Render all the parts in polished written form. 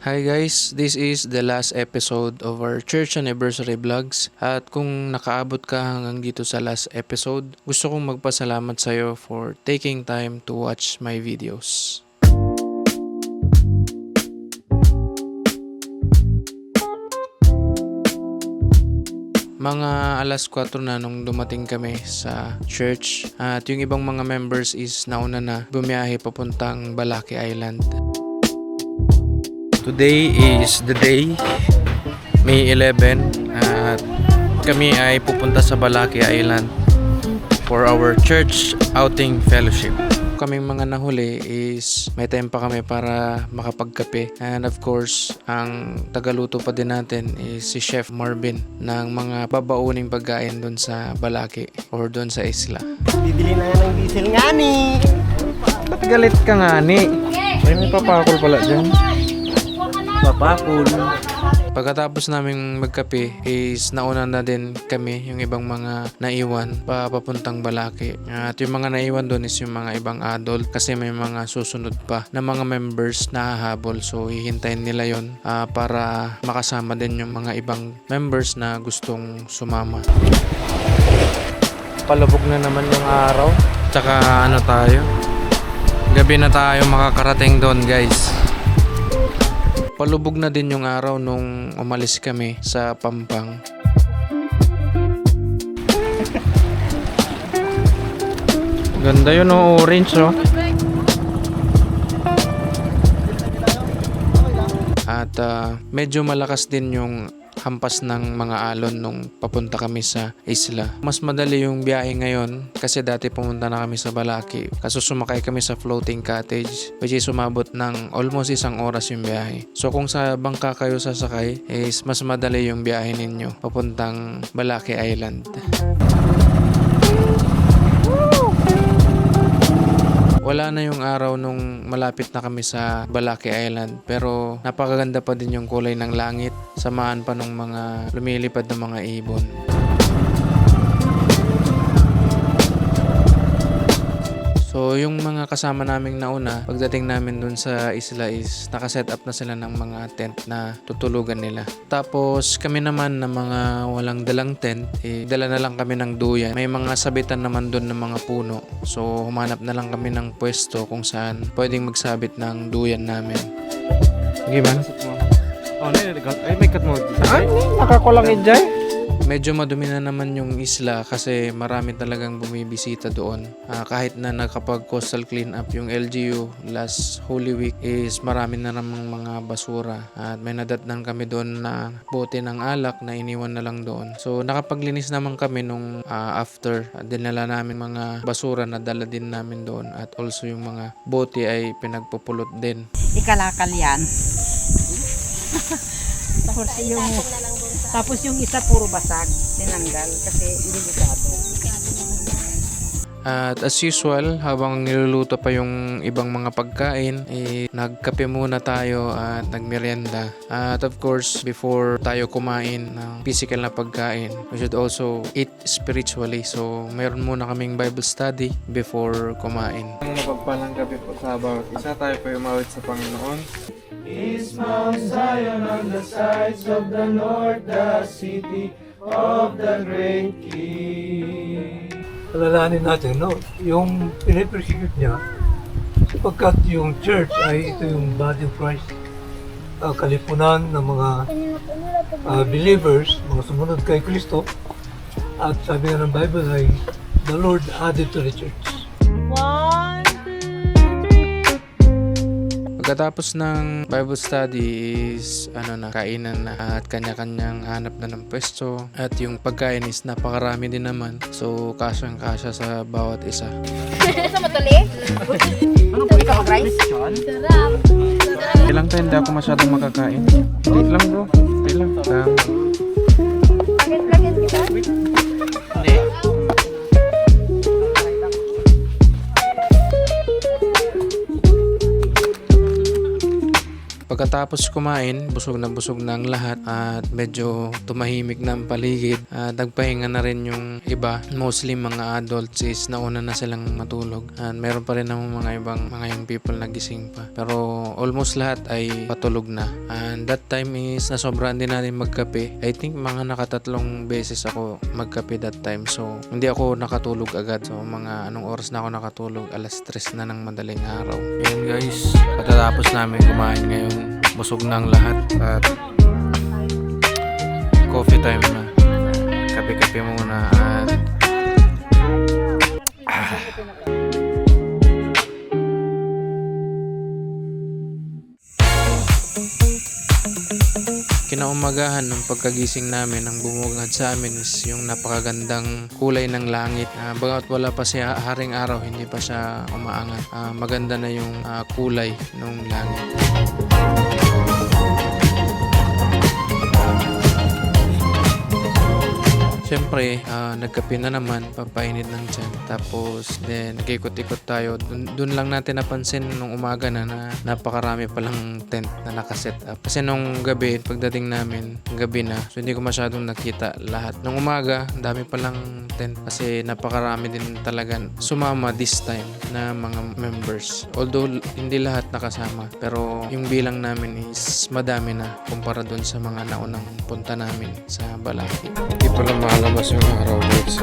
Hi guys, this is the last episode of our church anniversary vlogs. At kung nakaabot ka hanggang dito sa last episode, gusto kong magpasalamat sa'yo for taking time to watch my videos. Mga alas 4 na nung dumating kami sa church at yung ibang mga members is nauna na bumiyahe papuntang Balaki Island. Today is the day, May 11, at kami ay pupunta sa Balaki Island for our church outing fellowship. Kaming mga nahuli is may time pa kami para makapagkape, and of course ang tagaluto pa din natin is si Chef Marvin ng mga babauning pagkain doon sa Balaki or doon sa isla. Bibili na nga ng diesel nga ni. Ba't galit ka nga ni? May papakol pala dyan. Papakul. Pagkatapos naming magkape is nauna na din kami, yung ibang mga naiwan papuntang Balaki. At yung mga naiwan doon is yung mga ibang adult kasi may mga susunod pa na mga members na hahabol. So hihintayin nila yon para makasama din yung mga ibang members na gustong sumama. Palubog na naman yung araw. Tsaka ano tayo? Gabi na tayo makakarating doon, guys. Palubog na din yung araw nung umalis kami sa Pampang. Ganda yun, orange, oh. At medyo malakas din yung hampas ng mga alon nung papunta kami sa isla. Mas madali yung biyahe ngayon kasi dati pumunta na kami sa Balaki. Kaso sumakay kami sa floating cottage which is sumabot ng almost 1 oras yung biyahe. So kung sa bangka kayo sasakay is mas madali yung biyahe ninyo papuntang Balaki Island. Wala na yung araw nung malapit na kami sa Balaki Island, pero napakaganda pa din yung kulay ng langit, samahan pa ng mga lumilipad na mga ibon. So yung mga kasama naming nauna, pagdating namin dun sa isla is nakaset up na sila ng mga tent na tutulugan nila. Tapos kami naman na mga walang dalang tent, dala na lang kami ng duyan. May mga sabitan naman dun ng mga puno. So humanap na lang kami ng pwesto kung saan pwedeng magsabit ng duyan namin. Gimana? Oh, ay may cut mo. Nakakulang ijay? Medyo madumi na naman yung isla kasi marami talagang bumibisita doon. Kahit na nakapag-coastal clean up yung LGU last Holy Week is marami na namang mga basura. At may nadatnan kami doon na bote ng alak na iniwan na lang doon. So nakapaglinis naman kami nung after. Dinala namin mga basura na dala din namin doon. At also yung mga bote ay pinagpupulot din. Ikalakal yan. Tapos yung isa puro basag, tinanggal kasi delikado. At as usual, habang niluluto pa yung ibang mga pagkain, nagkape muna tayo at nagmerienda. At of course, before tayo kumain ng physical na pagkain, we should also eat spiritually. So, mayroon muna kaming Bible study before kumain. Ang mapagpalang gabi po sa bawat isa, tayo po umawit sa Panginoon. Is Mount Zion on the sides of the north, the city of the great King. Alalahanin natin, no? Yung pinipersecute niya, sapagkat yung church ay ito yung body of Christ, kalipunan ng mga believers, mga sumunod kay Kristo, at sabi nga ng Bible ay the Lord added to the church. Pagkatapos ng Bible study is kainan na at kanya-kanyang hanap na ng pwesto at yung pagkain is napakarami din naman, so kasyang-kasya sa bawat isa. Sa matuli? Ano po ikaw mag-rice? Ilang tayo hindi ako masyadong makakain. Wait lang bro, wait lang. Lagyan kita? Pagkatapos kumain, busog na ang lahat at medyo tumahimik na ang paligid at nagpahinga na rin yung iba. Mostly mga adults is nauna na silang matulog. At meron pa rin ng mga ibang mga young people na gising pa. Pero almost lahat ay patulog na. And that time is nasobrahan din natin magkape. I think mga nakatatlong beses ako magkape that time. So hindi ako nakatulog agad. So mga anong oras na ako nakatulog? Alas 3 na ng madaling araw. Ayan guys, katatapos namin kumain ngayon. Busog na ang lahat at coffee time na. Kape-kape muna at kinaumagahan ng pagkagising namin, ang bumungad sa amin is yung napakagandang kulay ng langit. Bagamat wala pa siya haring araw, hindi pa siya umaangat. Maganda na yung kulay ng langit. Siyempre, nagkape na naman, papainit ng tiyan. Tapos, then, nag-ikot-ikot tayo. Doon lang natin napansin nung umaga na napakarami palang tent na nakaset up. Kasi nung gabi, pagdating namin, gabi na. So, hindi ko masyadong nakita lahat. Nung umaga, dami palang tent. Kasi napakarami din talaga sumama this time na mga members. Although, hindi lahat nakasama. Pero, yung bilang namin is madami na kumpara doon sa mga naunang punta namin sa Balaki. Hindi pala makalabas yung araw, guys.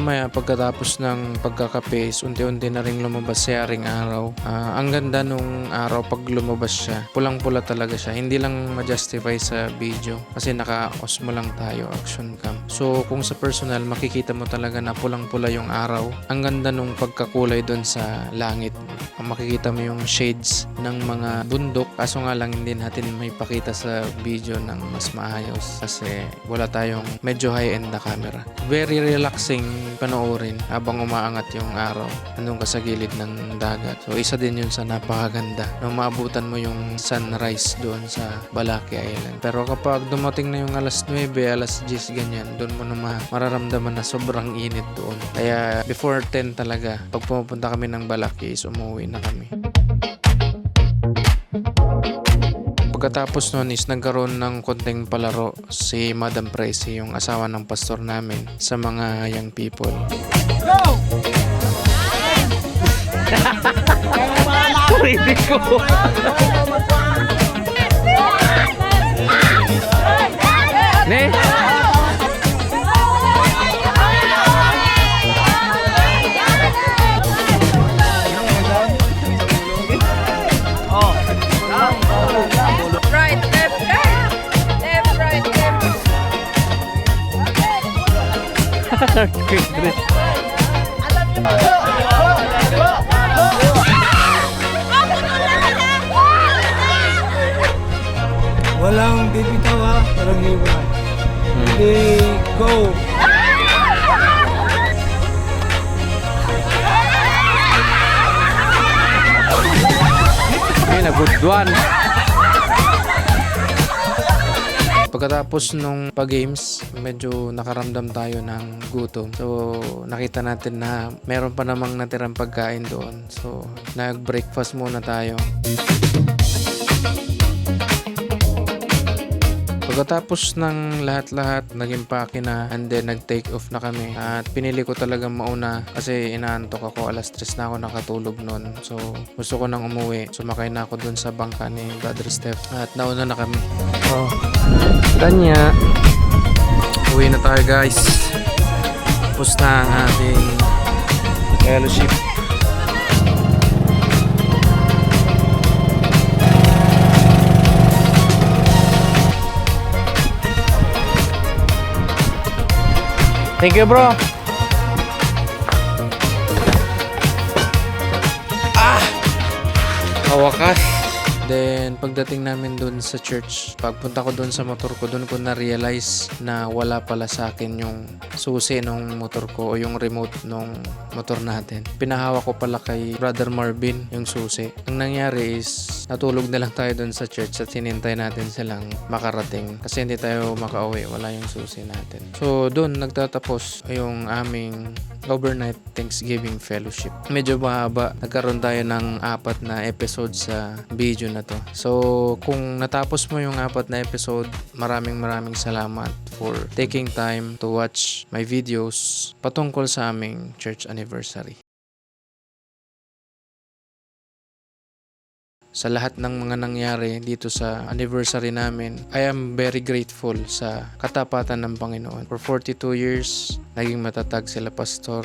Maya pagkatapos ng pagkakape, unti-unti na rin lumabas siya ring araw. Ang ganda nung araw pag lumabas siya. Pulang-pula talaga siya. Hindi lang ma-justify sa video kasi naka-osmo lang tayo, action cam. So kung sa personal, makikita mo talaga na pulang-pula yung araw. Ang ganda nung pagkakulay doon sa langit. Makikita mo yung shades ng mga bundok. Kaso nga lang hindi natin may pakita sa video ng mas maayos kasi wala tayong medyo high-end na camera. Very relaxing panoorin habang umaangat yung araw andun ka sa gilid ng dagat. So isa din yun sa napakaganda nung maabutan mo yung sunrise doon sa Balaki Island. Pero kapag dumating na yung alas 9, alas 10 ganyan, doon mo na mararamdaman na sobrang init doon. Kaya before 10 talaga, pag pumunta kami ng Balaki is umuwi na kami. Pagkatapos nun is nagkaroon ng konting palaro si Madam Presi, yung asawa ng pastor namin, sa mga young people. Go! ko. Ne? Right, left, right. Left, right, left. Walang bibitaw ha, parang hiwalay. Ready, go! Ay, nagudwan. Pagkatapos nung pag-games, medyo nakaramdam tayo ng gutom. So, nakita natin na meron pa namang natirang pagkain doon. So, nag-breakfast muna tayo. Pagkatapos ng lahat-lahat, naging pake na and then nag-take off na kami. At pinili ko talagang mauna kasi inaantok ako. Alas 3 na ako nakatulog noon. So, gusto ko nang umuwi. Sumakay na ako dun sa bangka ni Brother Steph. At nauna na kami. Oh, Danya. Uwi na tayo guys. Tapos na ang ating fellowship. Thank you, bro. Kawakas, then pagdating namin dun sa church, pagpunta ko dun sa motor ko, dun ko na-realize na wala pala sa akin yung susi ng motor ko o yung remote ng motor natin. Pinahawak ko pala kay Brother Marvin yung susi. Ang nangyari is natulog na lang tayo dun sa church at hinintay natin silang makarating kasi hindi tayo makauwi, wala yung susi natin. So dun nagtatapos yung aming overnight Thanksgiving fellowship. Medyo mahaba, nagkaroon tayo ng 4 na episode sa video na to. So kung natapos mo yung 4 na episode, maraming salamat for taking time to watch my videos patungkol sa aming church anniversary. Sa lahat ng mga nangyari dito sa anniversary namin, I am very grateful sa katapatan ng Panginoon. For 42 years, naging matatag sila Pastor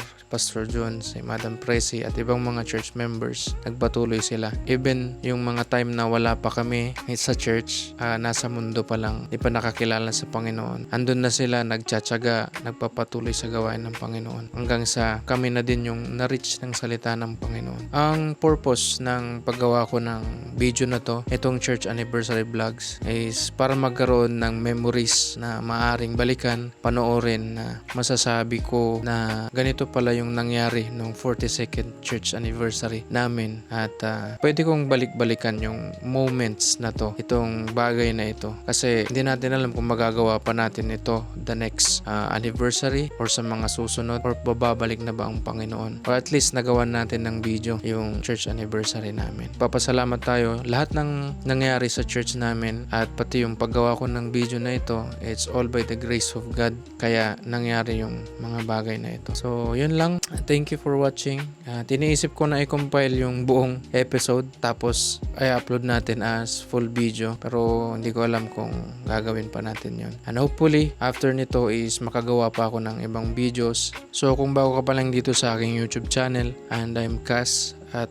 John, si Madam Presi at ibang mga church members. Nagpatuloy sila. Even yung mga time na wala pa kami sa church, nasa mundo pa lang, di pa nakakilala sa Panginoon. Andun na sila, nagtsatsaga, nagpapatuloy sa gawain ng Panginoon. Hanggang sa kami na din yung na-reach ng salita ng Panginoon. Ang purpose ng paggawa ko ng video na to, itong church anniversary vlogs, is para magkaroon ng memories na maaring balikan, panoorin, na masasabi ko na ganito pala yung nangyari nung 42nd church anniversary namin at pwede kong balik-balikan yung moments na to, itong bagay na ito, kasi hindi natin alam kung magagawa pa natin ito the next anniversary or sa mga susunod, or bababalik na ba ang Panginoon, or at least nagawan natin ng video yung church anniversary namin. Papasalamat tayo, lahat ng nangyari sa church namin at pati yung paggawa ko ng video na ito, it's all by the grace of God, kaya nangyari yung mga bagay na ito. So yun lang, thank you for watching. Tiniisip ko na i-compile yung buong episode tapos i-upload natin as full video, pero hindi ko alam kung gagawin pa natin yun. And hopefully after nito is makagawa pa ako ng ibang videos. So kung bago ka pa lang dito sa aking YouTube channel, and I'm Cass at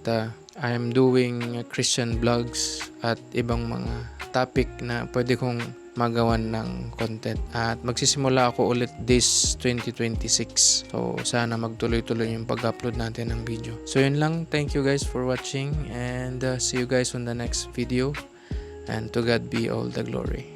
I am doing Christian vlogs at ibang mga topic na pwede kong magawan ng content. At magsisimula ako ulit this 2026. So sana magtuloy-tuloy yung pag-upload natin ng video. So yun lang. Thank you guys for watching and see you guys on the next video. And to God be all the glory.